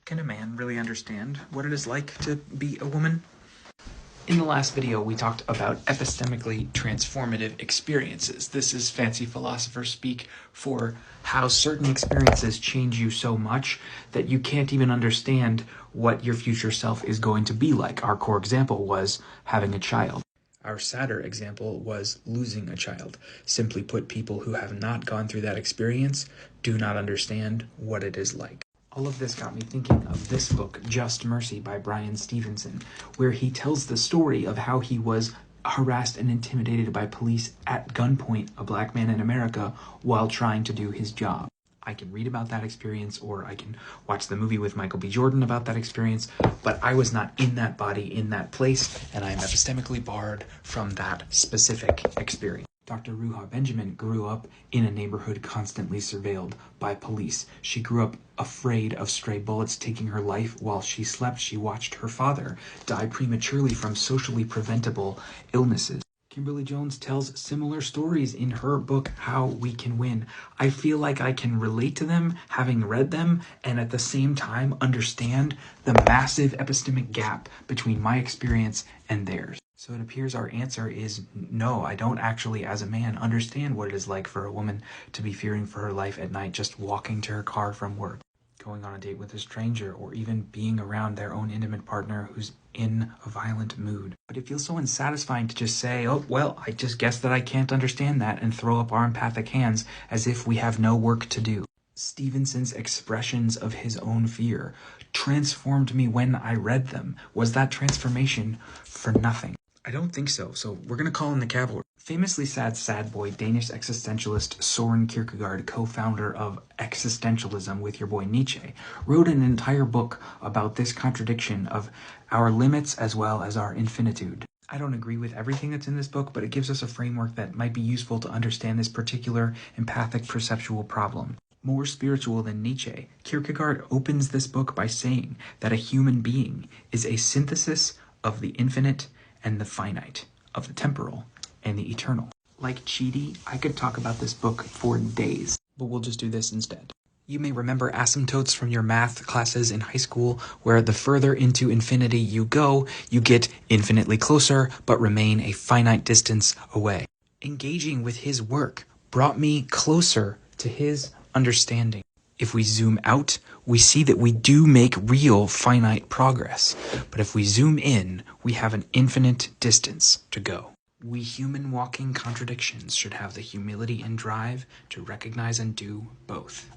Can a man really understand what it is like to be a woman? In the last video, we talked about epistemically transformative experiences. This is fancy philosopher speak for how certain experiences change you so much that you can't even understand what your future self is going to be like. Our core example was having a child. Our sadder example was losing a child. Simply put, people who have not gone through that experience do not understand what it is like. All of this got me thinking of this book, Just Mercy by Bryan Stevenson, where he tells the story of how he was harassed and intimidated by police at gunpoint, a black man in America, while trying to do his job. I can read about that experience, or I can watch the movie with Michael B. Jordan about that experience, but I was not in that body, in that place, and I am epistemically barred from that specific experience. Dr. Ruha Benjamin grew up in a neighborhood constantly surveilled by police. She grew up afraid of stray bullets taking her life. While she slept, she watched her father die prematurely from socially preventable illnesses. Kimberly Jones tells similar stories in her book, How We Can Win. I feel like I can relate to them, having read them, and at the same time understand the massive epistemic gap between my experience and theirs. So it appears our answer is no, I don't actually, as a man, understand what it is like for a woman to be fearing for her life at night just walking to her car from work, going on a date with a stranger, or even being around their own intimate partner who's in a violent mood. But it feels so unsatisfying to just say, oh, well, I just guess that I can't understand that, and throw up our empathic hands as if we have no work to do. Stevenson's expressions of his own fear transformed me when I read them. Was that transformation for nothing? I don't think so, so we're gonna call in the cavalry. Famously sad boy, Danish existentialist Soren Kierkegaard, co-founder of existentialism with your boy Nietzsche, wrote an entire book about this contradiction of our limits as well as our infinitude. I don't agree with everything that's in this book, but it gives us a framework that might be useful to understand this particular empathic perceptual problem. More spiritual than Nietzsche, Kierkegaard opens this book by saying that a human being is a synthesis of the infinite and the finite, of the temporal and the eternal. Like Chidi, I could talk about this book for days, but we'll just do this instead. You may remember asymptotes from your math classes in high school, where the further into infinity you go, you get infinitely closer, but remain a finite distance away. Engaging with his work brought me closer to his understanding. If we zoom out, we see that we do make real finite progress. But if we zoom in, we have an infinite distance to go. We human walking contradictions should have the humility and drive to recognize and do both.